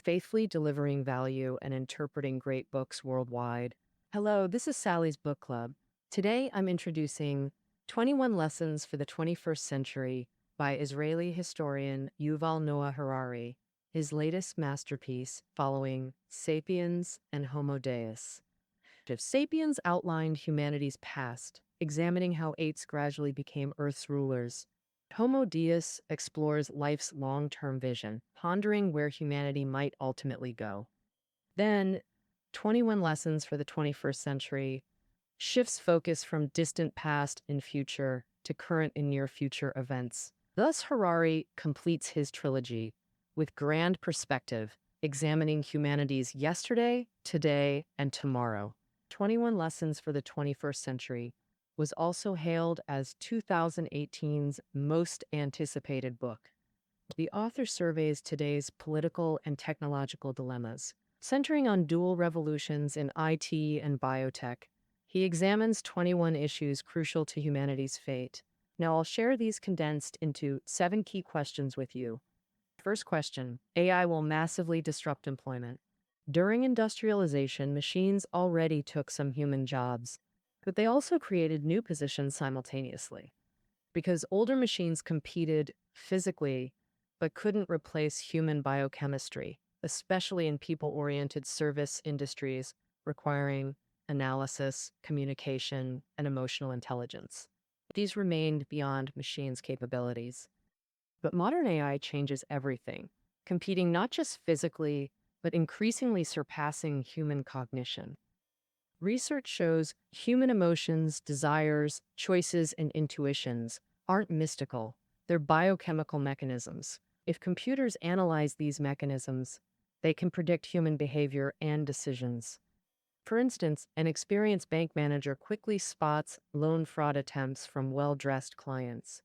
faithfully delivering value and interpreting great books worldwide. Hello, this is Sally's Book Club. Today I'm introducing 21 Lessons for the 21st Century by Israeli historian Yuval Noah Harari, his latest masterpiece following Sapiens and Homo Deus. If Sapiens outlined humanity's past, examining how apes gradually became Earth's rulers. Homo Deus explores life's long-term vision, pondering where humanity might ultimately go. Then, 21 Lessons for the 21st Century shifts focus from distant past and future to current and near future events. Thus, Harari completes his trilogy with grand perspective, examining humanity's yesterday, today, and tomorrow. 21 Lessons for the 21st Century was also hailed as 2018's most anticipated book. The author surveys today's political and technological dilemmas, centering on dual revolutions in IT and biotech. He examines 21 issues crucial to humanity's fate. Now, I'll share these condensed into 7 key questions with you. First question: AI will massively disrupt employment. During industrialization, machines already took some human jobs, but they also created new positions simultaneously. Because older machines competed physically, but couldn't replace human biochemistry, especially in people-oriented service industries requiring analysis, communication, and emotional intelligence. These remained beyond machines' capabilities. But modern AI changes everything, competing not just physically, but increasingly surpassing human cognition. Research shows human emotions, desires, choices, and intuitions aren't mystical. They're biochemical mechanisms. If computers analyze these mechanisms, they can predict human behavior and decisions. For instance, an experienced bank manager quickly spots loan fraud attempts from well-dressed clients.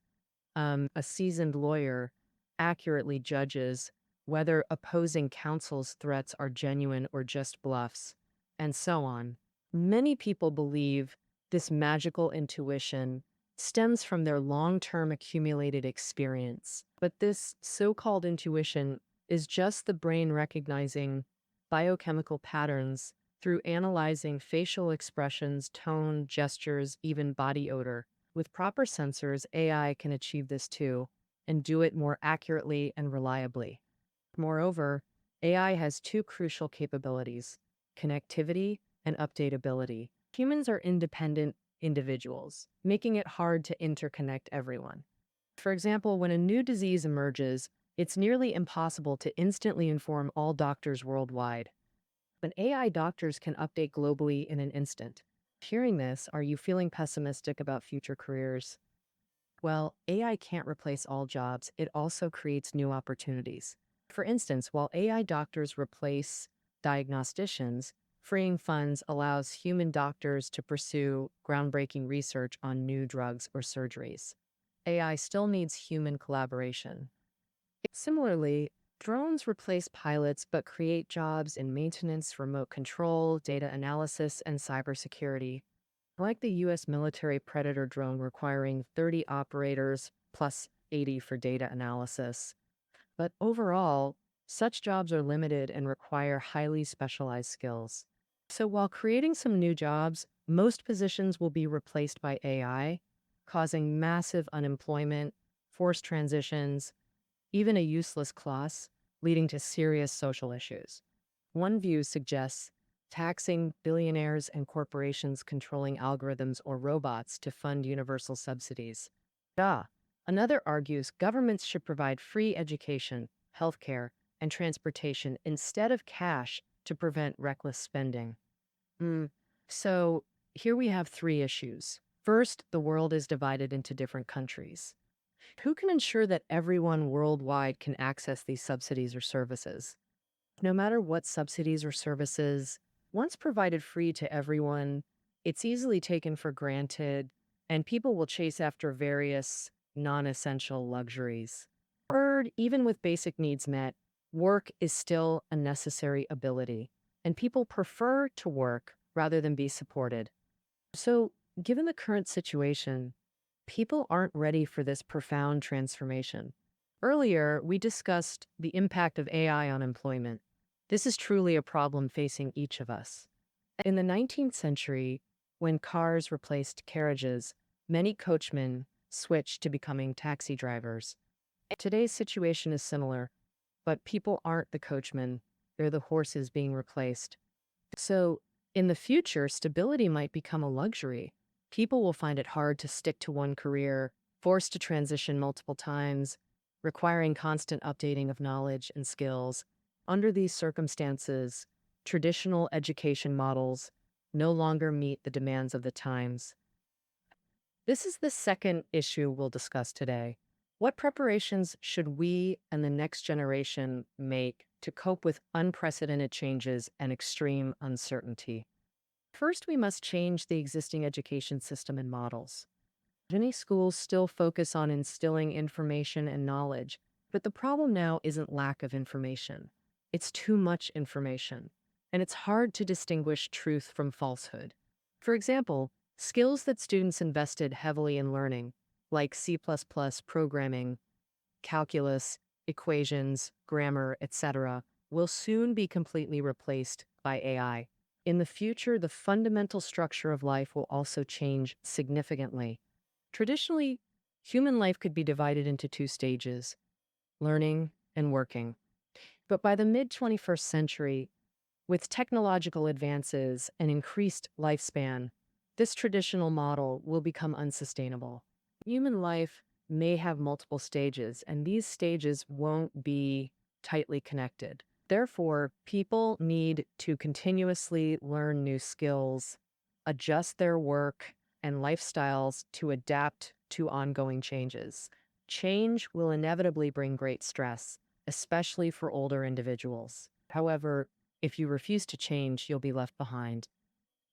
A seasoned lawyer accurately judges whether opposing counsel's threats are genuine or just bluffs, and so on. Many people believe this magical intuition stems from their long-term accumulated experience, but this so-called intuition is just the brain recognizing biochemical patterns through analyzing facial expressions, tone, gestures, even body odor. With proper sensors, AI can achieve this too, and do it more accurately and reliably. Moreover, AI has 2 crucial capabilities: connectivity and updatability. Humans are independent individuals, making it hard to interconnect everyone. For example, when a new disease emerges, it's nearly impossible to instantly inform all doctors worldwide. But AI doctors can update globally in an instant. Hearing this, are you feeling pessimistic about future careers? Well, AI can't replace all jobs. It also creates new opportunities. For instance, while AI doctors replace diagnosticians, freeing funds allows human doctors to pursue groundbreaking research on new drugs or surgeries. AI still needs human collaboration. Similarly, drones replace pilots but create jobs in maintenance, remote control, data analysis, and cybersecurity. Like the US military Predator drone requiring 30 operators plus 80 for data analysis. But overall, such jobs are limited and require highly specialized skills. So while creating some new jobs, most positions will be replaced by AI, causing massive unemployment, forced transitions, even a useless class, leading to serious social issues. One view suggests taxing billionaires and corporations controlling algorithms or robots to fund universal subsidies. Another argues governments should provide free education, healthcare, and transportation instead of cash to prevent reckless spending. So here we have 3 issues. First, the world is divided into different countries. Who can ensure that everyone worldwide can access these subsidies or services? No matter what subsidies or services, once provided free to everyone, it's easily taken for granted, and people will chase after various non-essential luxuries. Third, even with basic needs met, work is still a necessary ability, and people prefer to work rather than be supported. So, given the current situation, people aren't ready for this profound transformation. Earlier, we discussed the impact of AI on employment. This is truly a problem facing each of us. In the 19th century, when cars replaced carriages, many coachmen switched to becoming taxi drivers. Today's situation is similar, but people aren't the coachmen, they're the horses being replaced. So, in the future, stability might become a luxury. People will find it hard to stick to one career, forced to transition multiple times, requiring constant updating of knowledge and skills. Under these circumstances, traditional education models no longer meet the demands of the times. This is the second issue we'll discuss today. What preparations should we and the next generation make to cope with unprecedented changes and extreme uncertainty? First, we must change the existing education system and models. Many schools still focus on instilling information and knowledge, but the problem now isn't lack of information. It's too much information, and it's hard to distinguish truth from falsehood. For example, skills that students invested heavily in learning, like C++ programming, calculus, equations, grammar, etc., will soon be completely replaced by AI. In the future, the fundamental structure of life will also change significantly. Traditionally, human life could be divided into two stages: learning and working. But by the mid 21st century, with technological advances and increased lifespan, this traditional model will become unsustainable. Human life may have multiple stages, and these stages won't be tightly connected. Therefore, people need to continuously learn new skills, adjust their work and lifestyles to adapt to ongoing changes. Change will inevitably bring great stress, especially for older individuals. However, if you refuse to change, you'll be left behind.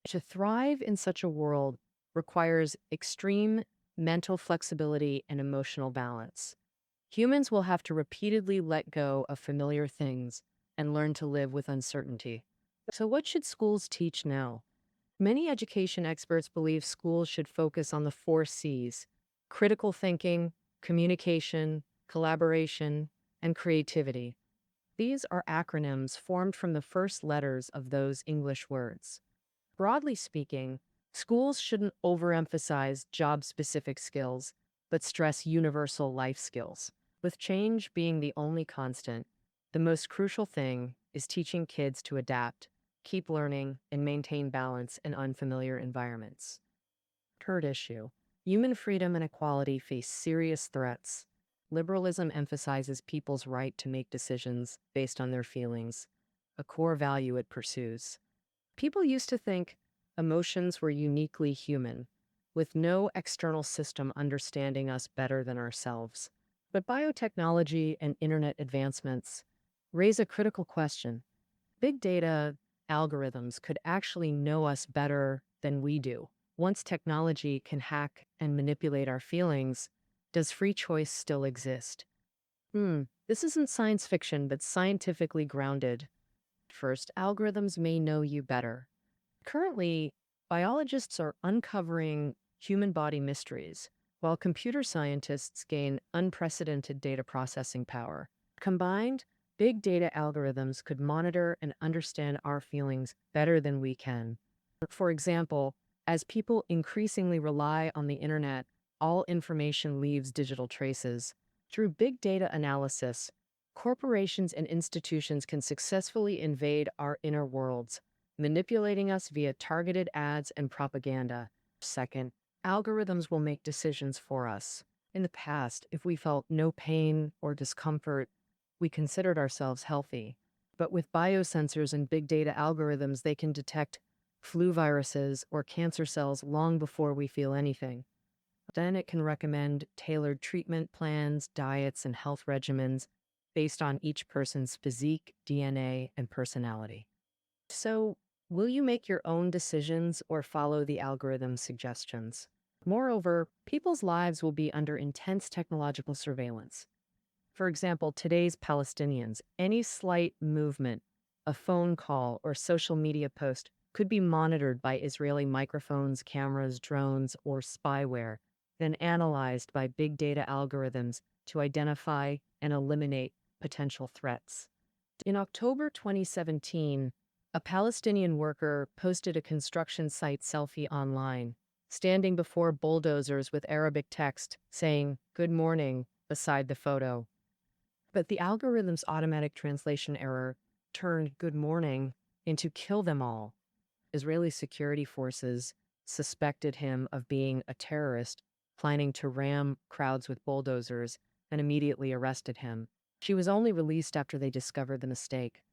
To thrive in such a world requires extreme mental flexibility and emotional balance. Humans will have to repeatedly let go of familiar things and learn to live with uncertainty. So, what should schools teach now? Many education experts believe schools should focus on the four C's: critical thinking, communication, collaboration, and creativity. These are acronyms formed from the first letters of those English words. Broadly speaking, schools shouldn't overemphasize job specific skills, but stress universal life skills. With change being the only constant, the most crucial thing is teaching kids to adapt, keep learning, and maintain balance in unfamiliar environments. Third issue: human freedom and equality face serious threats. Liberalism emphasizes people's right to make decisions based on their feelings, a core value it pursues. People used to think emotions were uniquely human, with no external system understanding us better than ourselves. But biotechnology and internet advancements raise a critical question. Big data algorithms could actually know us better than we do. Once technology can hack and manipulate our feelings, does free choice still exist? This isn't science fiction, but scientifically grounded. First, algorithms may know you better. Currently, biologists are uncovering human body mysteries, while computer scientists gain unprecedented data processing power. Combined, big data algorithms could monitor and understand our feelings better than we can. For example, as people increasingly rely on the internet, all information leaves digital traces. Through big data analysis, corporations and institutions can successfully invade our inner worlds, manipulating us via targeted ads and propaganda. Second, algorithms will make decisions for us. In the past, if we felt no pain or discomfort, we considered ourselves healthy. But with biosensors and big data algorithms, they can detect flu viruses or cancer cells long before we feel anything. Then it can recommend tailored treatment plans, diets, and health regimens based on each person's physique, DNA, and personality. So, will you make your own decisions or follow the algorithm's suggestions? Moreover, people's lives will be under intense technological surveillance. For example, today's Palestinians, any slight movement, a phone call, or social media post could be monitored by Israeli microphones, cameras, drones, or spyware, then analyzed by big data algorithms to identify and eliminate potential threats. In October 2017, a Palestinian worker posted a construction site selfie online, standing before bulldozers with Arabic text saying, "Good morning," beside the photo. But the algorithm's automatic translation error turned "good morning" into "kill them all." Israeli security forces suspected him of being a terrorist, planning to ram crowds with bulldozers, and immediately arrested him. She was only released after they discovered the mistake.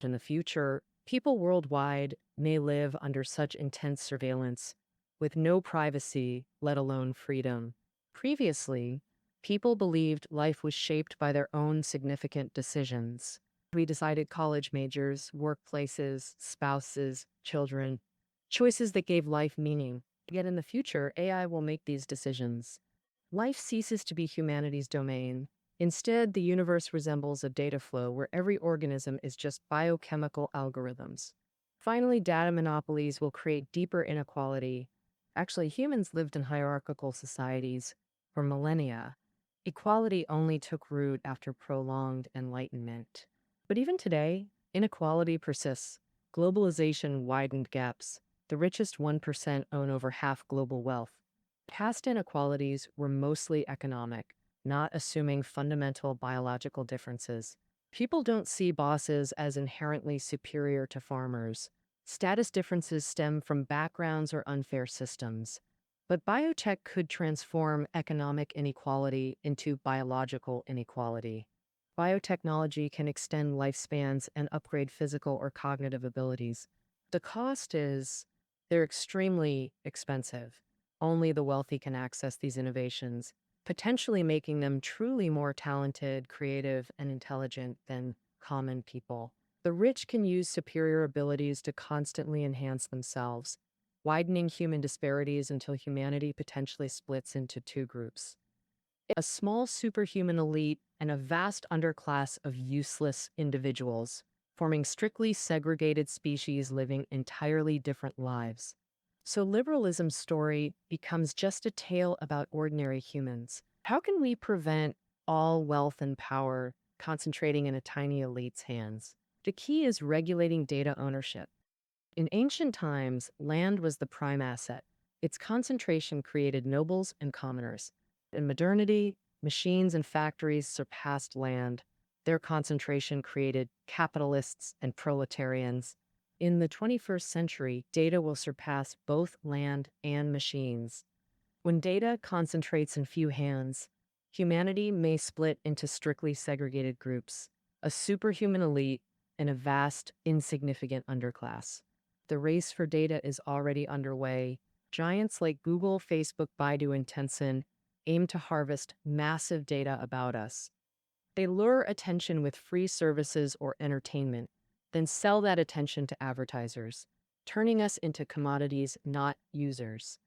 In the future, people worldwide may live under such intense surveillance with no privacy, let alone freedom. Previously, people believed life was shaped by their own significant decisions. We decided college majors, workplaces, spouses, children, choices that gave life meaning. Yet in the future, AI will make these decisions. Life ceases to be humanity's domain. Instead, the universe resembles a data flow where every organism is just biochemical algorithms. Finally, data monopolies will create deeper inequality. Actually, humans lived in hierarchical societies for millennia. Equality only took root after prolonged enlightenment. But even today, inequality persists. Globalization widened gaps. The richest 1% own over half global wealth. Past inequalities were mostly economic, not assuming fundamental biological differences. People don't see bosses as inherently superior to farmers. Status differences stem from backgrounds or unfair systems. But biotech could transform economic inequality into biological inequality. Biotechnology can extend lifespans and upgrade physical or cognitive abilities. The cost is they're extremely expensive. Only the wealthy can access these innovations, potentially making them truly more talented, creative, and intelligent than common people. The rich can use superior abilities to constantly enhance themselves, widening human disparities until humanity potentially splits into two groups: a small superhuman elite and a vast underclass of useless individuals, forming strictly segregated species living entirely different lives. So liberalism's story becomes just a tale about ordinary humans. How can we prevent all wealth and power concentrating in a tiny elite's hands? The key is regulating data ownership. In ancient times, land was the prime asset. Its concentration created nobles and commoners. In modernity, machines and factories surpassed land. Their concentration created capitalists and proletarians. In the 21st century, data will surpass both land and machines. When data concentrates in few hands, humanity may split into strictly segregated groups: a superhuman elite and a vast, insignificant underclass. The race for data is already underway. Giants like Google, Facebook, Baidu, and Tencent aim to harvest massive data about us. They lure attention with free services or entertainment, then sell that attention to advertisers, turning us into commodities, not users.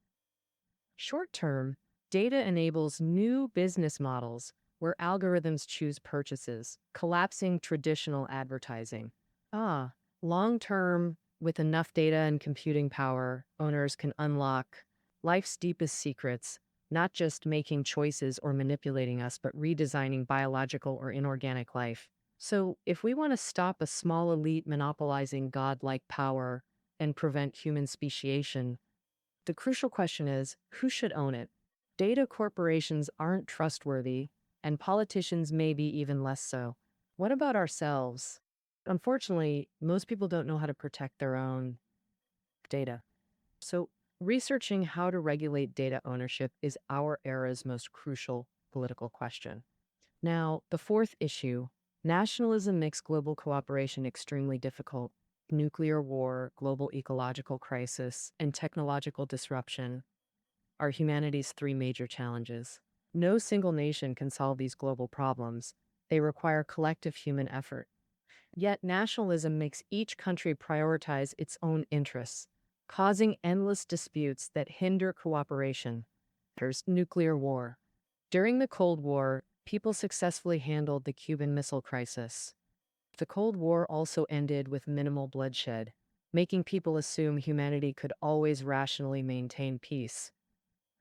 Short term, data enables new business models where algorithms choose purchases, collapsing traditional advertising. Long term, with enough data and computing power, owners can unlock life's deepest secrets, not just making choices or manipulating us, but redesigning biological or inorganic life. So, if we want to stop a small elite monopolizing godlike power and prevent human speciation, the crucial question is, who should own it? Data corporations aren't trustworthy, and politicians may be even less so. What about ourselves? Unfortunately, most people don't know how to protect their own data. So, researching how to regulate data ownership is our era's most crucial political question. Now, the fourth issue: nationalism makes global cooperation extremely difficult. Nuclear war, global ecological crisis, and technological disruption are humanity's three major challenges. No single nation can solve these global problems. They require collective human effort. Yet nationalism makes each country prioritize its own interests, causing endless disputes that hinder cooperation. There's nuclear war. During the Cold War, people successfully handled the Cuban Missile Crisis. The Cold War also ended with minimal bloodshed, making people assume humanity could always rationally maintain peace.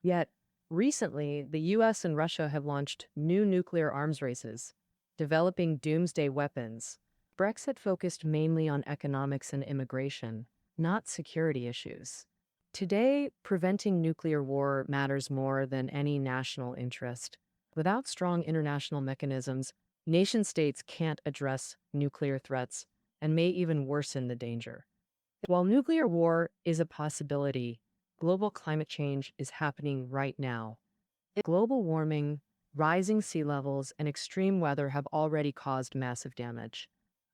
Yet, recently, the US and Russia have launched new nuclear arms races, developing doomsday weapons. Brexit focused mainly on economics and immigration, not security issues. Today, preventing nuclear war matters more than any national interest. Without strong international mechanisms, nation-states can't address nuclear threats and may even worsen the danger. While nuclear war is a possibility, global climate change is happening right now. Global warming, rising sea levels, and extreme weather have already caused massive damage.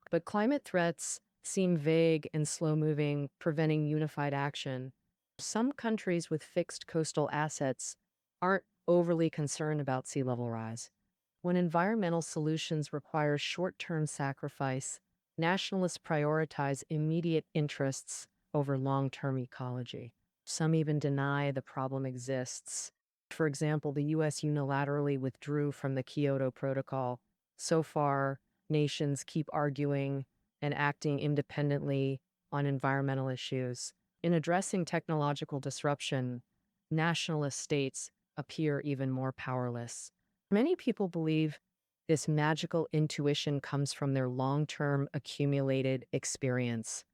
But climate threats seem vague and slow-moving, preventing unified action. Some countries with fixed coastal assets aren't overly concerned about sea level rise. When environmental solutions require short-term sacrifice, nationalists prioritize immediate interests over long-term ecology. Some even deny the problem exists. For example, the US unilaterally withdrew from the Kyoto Protocol. So far, nations keep arguing and acting independently on environmental issues. In addressing technological disruption, nationalist states appear even more powerless. Many people believe this magical intuition comes from their long-term accumulated experience.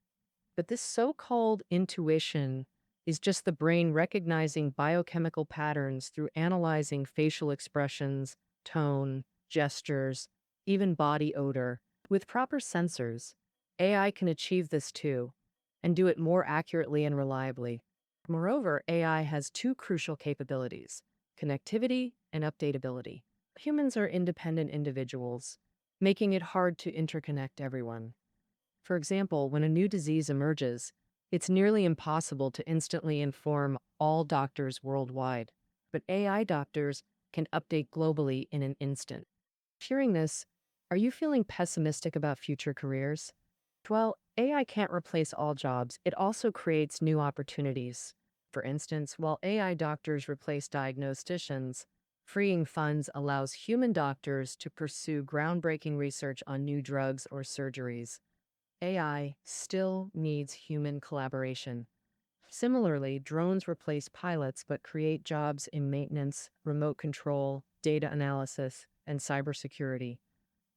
But this so-called intuition is just the brain recognizing biochemical patterns through analyzing facial expressions, tone, gestures, even body odor. With proper sensors, AI can achieve this too, and do it more accurately and reliably. Moreover, AI has two crucial capabilities: connectivity and updatability. Humans are independent individuals, making it hard to interconnect everyone. For example, when a new disease emerges, it's nearly impossible to instantly inform all doctors worldwide. But AI doctors can update globally in an instant. Hearing this, are you feeling pessimistic about future careers? Well, AI can't replace all jobs. It also creates new opportunities. For instance, while AI doctors replace diagnosticians, freeing funds allows human doctors to pursue groundbreaking research on new drugs or surgeries. AI still needs human collaboration. Similarly, drones replace pilots but create jobs in maintenance, remote control, data analysis, and cybersecurity.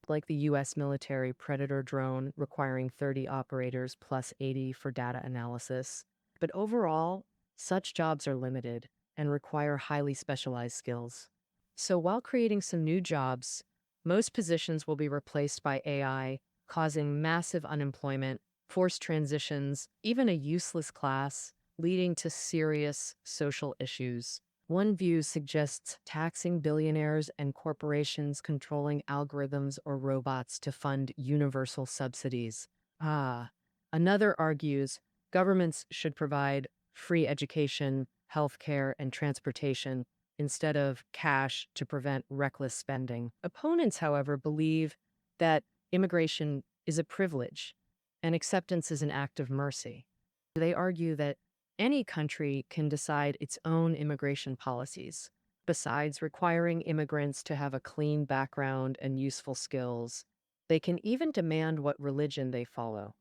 Like the US military Predator drone requiring 30 operators plus 80 for data analysis. But overall, such jobs are limited and require highly specialized skills. So while creating some new jobs, most positions will be replaced by AI, causing massive unemployment, forced transitions, even a useless class, leading to serious social issues. One view suggests taxing billionaires and corporations controlling algorithms or robots to fund universal subsidies. Another argues governments should provide free education, healthcare, and transportation instead of cash to prevent reckless spending. Opponents, however, believe that immigration is a privilege and acceptance is an act of mercy. They argue that any country can decide its own immigration policies. Besides requiring immigrants to have a clean background and useful skills, they can even demand what religion they follow.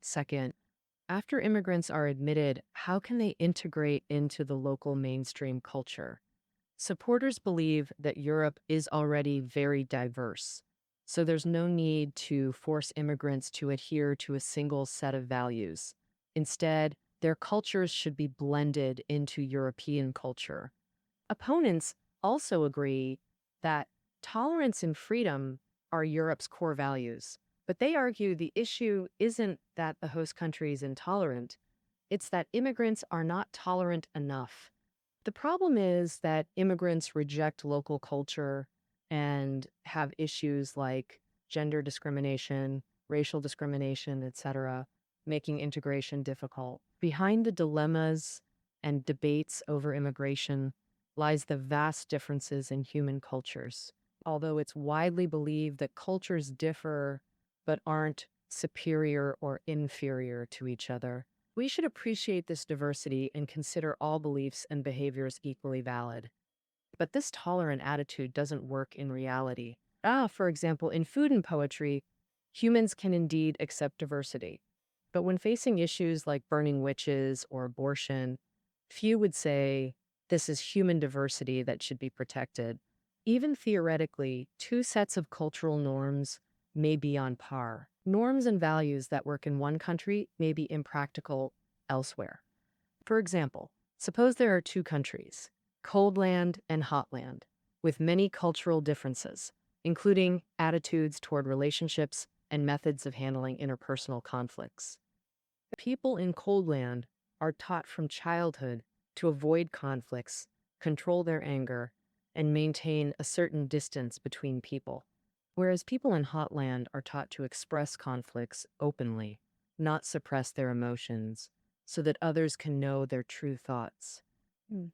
Second, after immigrants are admitted, how can they integrate into the local mainstream culture? Supporters believe that Europe is already very diverse, so there's no need to force immigrants to adhere to a single set of values. Instead, their cultures should be blended into European culture. Opponents also agree that tolerance and freedom are Europe's core values, but they argue the issue isn't that the host country is intolerant, it's that immigrants are not tolerant enough. The problem is that immigrants reject local culture and have issues like gender discrimination, racial discrimination, etc., making integration difficult. Behind the dilemmas and debates over immigration lies the vast differences in human cultures. Although it's widely believed that cultures differ but aren't superior or inferior to each other, we should appreciate this diversity and consider all beliefs and behaviors equally valid. But this tolerant attitude doesn't work in reality. For example, in food and poetry, humans can indeed accept diversity. But when facing issues like burning witches or abortion, few would say this is human diversity that should be protected. Even theoretically, two sets of cultural norms may be on par. Norms and values that work in one country may be impractical elsewhere. For example, suppose there are two countries, cold land and hot land, with many cultural differences, including attitudes toward relationships and methods of handling interpersonal conflicts. People in cold land are taught from childhood to avoid conflicts, control their anger, and maintain a certain distance between people. Whereas people in hot land are taught to express conflicts openly, not suppress their emotions, so that others can know their true thoughts. Hmm.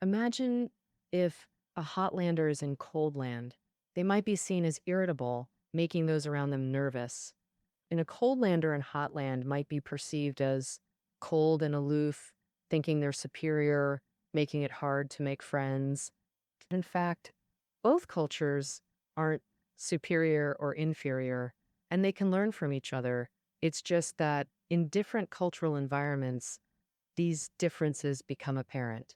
Imagine if a Hotlander is in cold land. They might be seen as irritable, making those around them nervous. And a cold lander in hotland might be perceived as cold and aloof, thinking they're superior, making it hard to make friends. In fact, both cultures aren't superior or inferior, and they can learn from each other. It's just that in different cultural environments, these differences become apparent.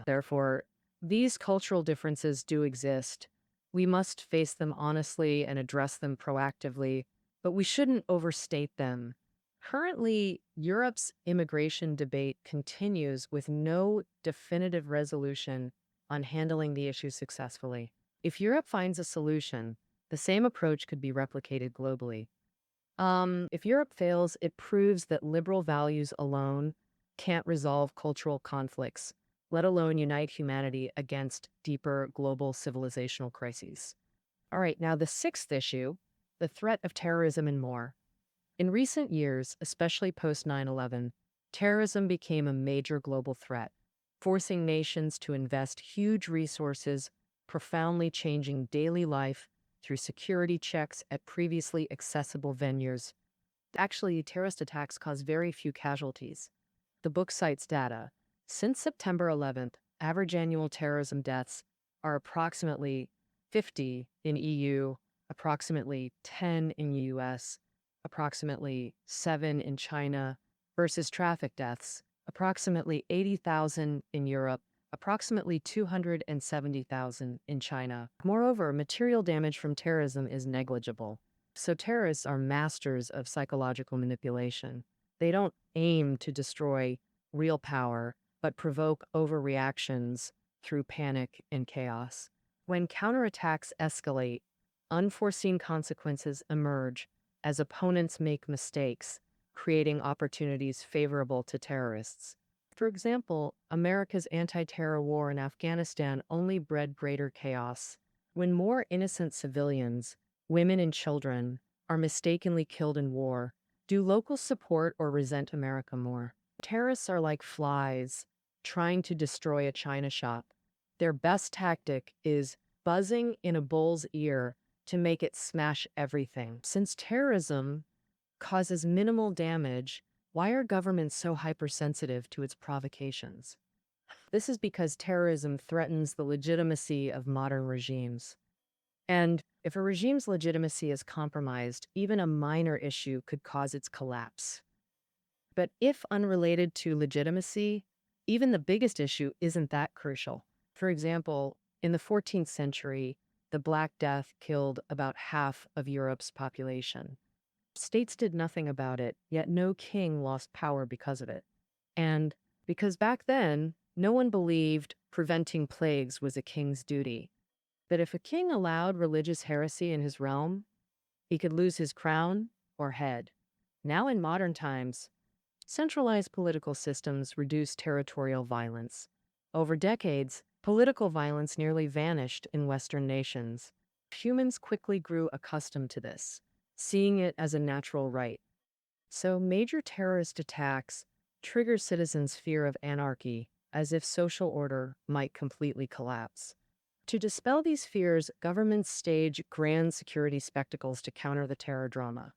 Therefore, these cultural differences do exist. We must face them honestly and address them proactively, but we shouldn't overstate them. Currently, Europe's immigration debate continues with no definitive resolution on handling the issue successfully. If Europe finds a solution, the same approach could be replicated globally. If Europe fails, it proves that liberal values alone can't resolve cultural conflicts, let alone unite humanity against deeper global civilizational crises. All right, now the sixth issue, the threat of terrorism and more. In recent years, especially post 9/11, terrorism became a major global threat, forcing nations to invest huge resources, profoundly changing daily life through security checks at previously accessible venues. Actually, terrorist attacks cause very few casualties. The book cites data. Since September 11th, average annual terrorism deaths are approximately 50 in EU, approximately 10 in US, approximately 7 in China, versus traffic deaths, approximately 80,000 in Europe, approximately 270,000 in China. Moreover, material damage from terrorism is negligible. So terrorists are masters of psychological manipulation. They don't aim to destroy real power, but provoke overreactions through panic and chaos. When counterattacks escalate, unforeseen consequences emerge as opponents make mistakes, creating opportunities favorable to terrorists. For example, America's anti-terror war in Afghanistan only bred greater chaos. When more innocent civilians, women and children, are mistakenly killed in war, do locals support or resent America more? Terrorists are like flies trying to destroy a china shop. Their best tactic is buzzing in a bull's ear to make it smash everything. Since terrorism causes minimal damage, why are governments so hypersensitive to its provocations? This is because terrorism threatens the legitimacy of modern regimes. And if a regime's legitimacy is compromised, even a minor issue could cause its collapse. But if unrelated to legitimacy, even the biggest issue isn't that crucial. For example, in the 14th century, the Black Death killed about half of Europe's population. States did nothing about it, yet no king lost power because of it. And because back then, no one believed preventing plagues was a king's duty. But if a king allowed religious heresy in his realm, he could lose his crown or head. Now in modern times, centralized political systems reduce territorial violence. Over decades, political violence nearly vanished in Western nations. Humans quickly grew accustomed to this, seeing it as a natural right. So major terrorist attacks trigger citizens' fear of anarchy, as if social order might completely collapse. To dispel these fears, governments stage grand security spectacles to counter the terror drama.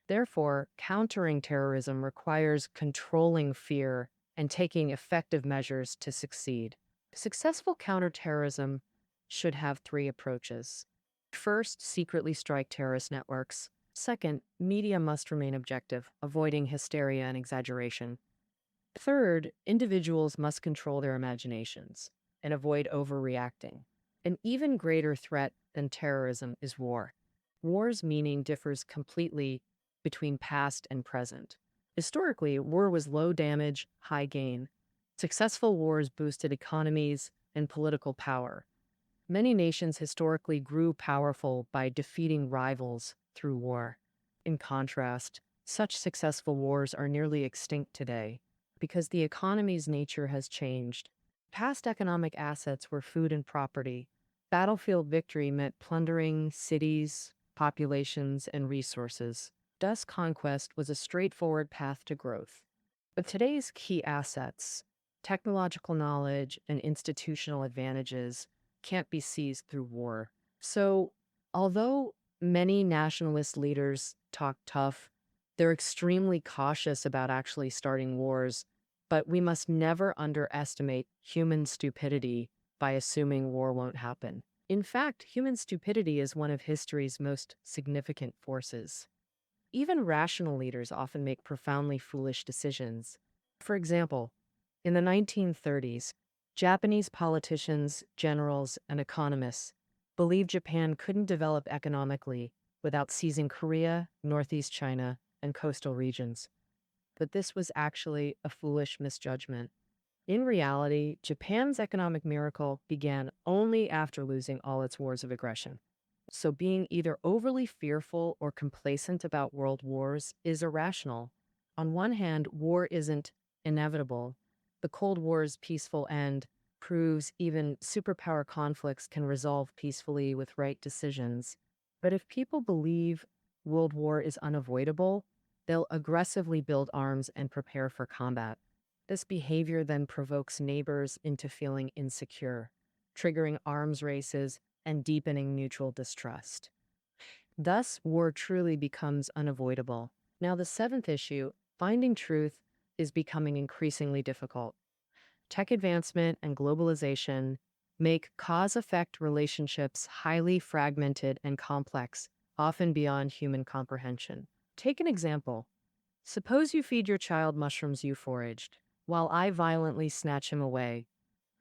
Therefore, countering terrorism requires controlling fear and taking effective measures to succeed. Successful counterterrorism should have three approaches. First, secretly strike terrorist networks. Second, media must remain objective, avoiding hysteria and exaggeration. Third, individuals must control their imaginations and avoid overreacting. An even greater threat than terrorism is war. War's meaning differs completely between past and present. Historically, war was low damage, high gain. Successful wars boosted economies and political power. Many nations historically grew powerful by defeating rivals through war. In contrast, such successful wars are nearly extinct today because the economy's nature has changed. Past economic assets were food and property. Battlefield victory meant plundering cities, populations, and resources. Thus, conquest was a straightforward path to growth. But today's key assets, technological knowledge and institutional advantages, can't be seized through war. So, although many nationalist leaders talk tough, they're extremely cautious about actually starting wars, but we must never underestimate human stupidity by assuming war won't happen. In fact, human stupidity is one of history's most significant forces. Even rational leaders often make profoundly foolish decisions. For example, in the 1930s, Japanese politicians, generals, and economists believed Japan couldn't develop economically without seizing Korea, Northeast China, and coastal regions. But this was actually a foolish misjudgment. In reality, Japan's economic miracle began only after losing all its wars of aggression. So being either overly fearful or complacent about world wars is irrational. On one hand, war isn't inevitable. The Cold War's peaceful end proves even superpower conflicts can resolve peacefully with right decisions. But if people believe world war is unavoidable, they'll aggressively build arms and prepare for combat. This behavior then provokes neighbors into feeling insecure, triggering arms races and deepening mutual distrust. Thus, war truly becomes unavoidable. Now, the seventh issue, finding truth, is becoming increasingly difficult. Tech advancement and globalization make cause-effect relationships highly fragmented and complex, often beyond human comprehension. Take an example. Suppose you feed your child mushrooms you foraged, while I violently snatch him away.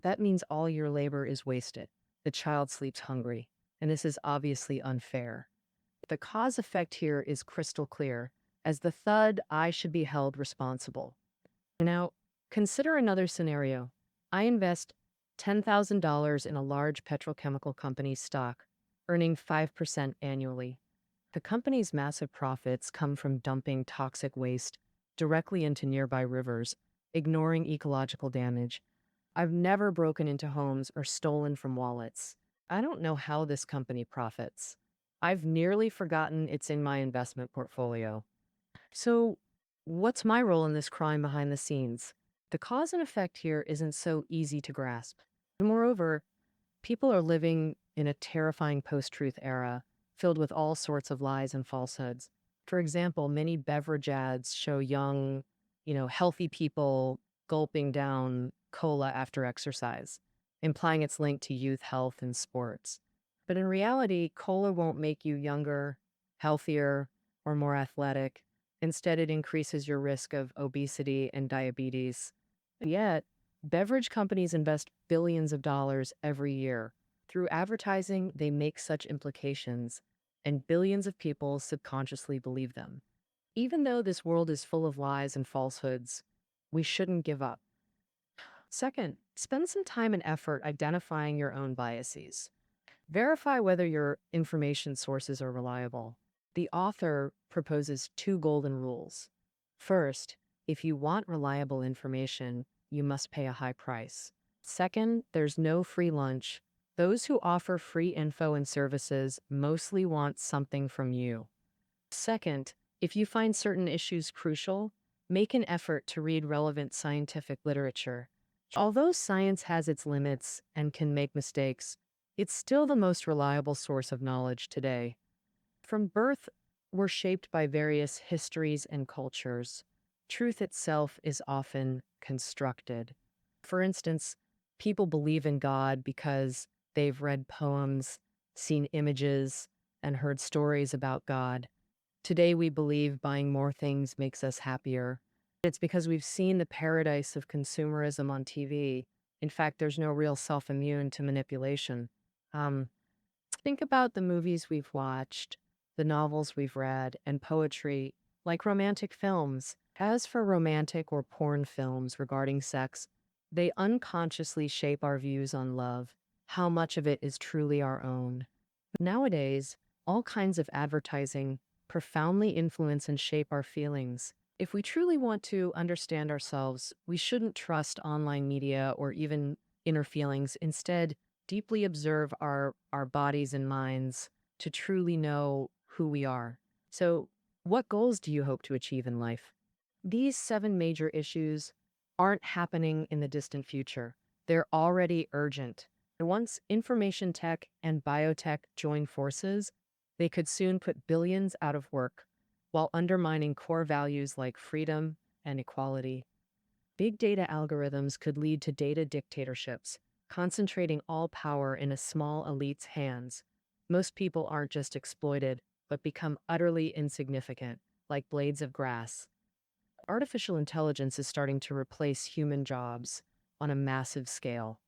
That means all your labor is wasted. The child sleeps hungry, and this is obviously unfair. The cause effect here is crystal clear. As the thud, I should be held responsible. Now, consider another scenario. I invest $10,000 in a large petrochemical company's stock, earning 5% annually. The company's massive profits come from dumping toxic waste directly into nearby rivers, ignoring ecological damage. I've never broken into homes or stolen from wallets. I don't know how this company profits. I've nearly forgotten it's in my investment portfolio. So, what's my role in this crime behind the scenes? The cause and effect here isn't so easy to grasp. Moreover, people are living in a terrifying post-truth era filled with all sorts of lies and falsehoods. For example, many beverage ads show young, healthy people gulping down cola after exercise, implying it's linked to youth health and sports. But in reality, cola won't make you younger, healthier, or more athletic. Instead, it increases your risk of obesity and diabetes. Yet, beverage companies invest billions of dollars every year. Through advertising, they make such implications, and billions of people subconsciously believe them. Even though this world is full of lies and falsehoods, we shouldn't give up. Second, spend some time and effort identifying your own biases. Verify whether your information sources are reliable. The author proposes two golden rules. First, if you want reliable information, you must pay a high price. Second, there's no free lunch. Those who offer free info and services mostly want something from you. Second, if you find certain issues crucial, make an effort to read relevant scientific literature. Although science has its limits and can make mistakes, it's still the most reliable source of knowledge today. From birth, we're shaped by various histories and cultures. Truth itself is often constructed. For instance, people believe in God because they've read poems, seen images, and heard stories about God. Today, we believe buying more things makes us happier. It's because we've seen the paradise of consumerism on TV. In fact, there's no real self-immune to manipulation. Um, think about the movies we've watched. the novels we've read, and poetry, like romantic films. As for romantic or porn films regarding sex, they unconsciously shape our views on love, how much of it is truly our own. Nowadays, all kinds of advertising profoundly influence and shape our feelings. If we truly want to understand ourselves, we shouldn't trust online media or even inner feelings. Instead, deeply observe our bodies and minds to truly know who we are. So, what goals do you hope to achieve in life? These seven major issues aren't happening in the distant future. They're already urgent. And once information tech and biotech join forces, they could soon put billions out of work while undermining core values like freedom and equality. Big data algorithms could lead to data dictatorships, concentrating all power in a small elite's hands. Most people aren't just exploited, but become utterly insignificant, like blades of grass. Artificial intelligence is starting to replace human jobs on a massive scale.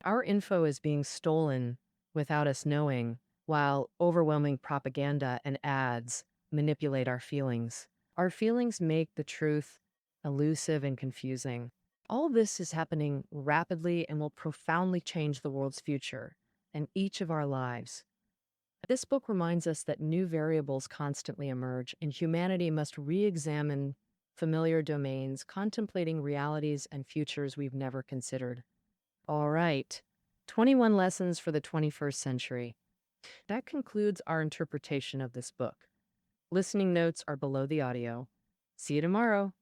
Our info is being stolen without us knowing, while overwhelming propaganda and ads manipulate our feelings. Our feelings make the truth elusive and confusing. All this is happening rapidly and will profoundly change the world's future and each of our lives. This book reminds us that new variables constantly emerge, and humanity must re examine familiar domains, contemplating realities and futures we've never considered. All right, 21 lessons for the 21st century. That concludes our interpretation of this book. Listening notes are below the audio. See you tomorrow.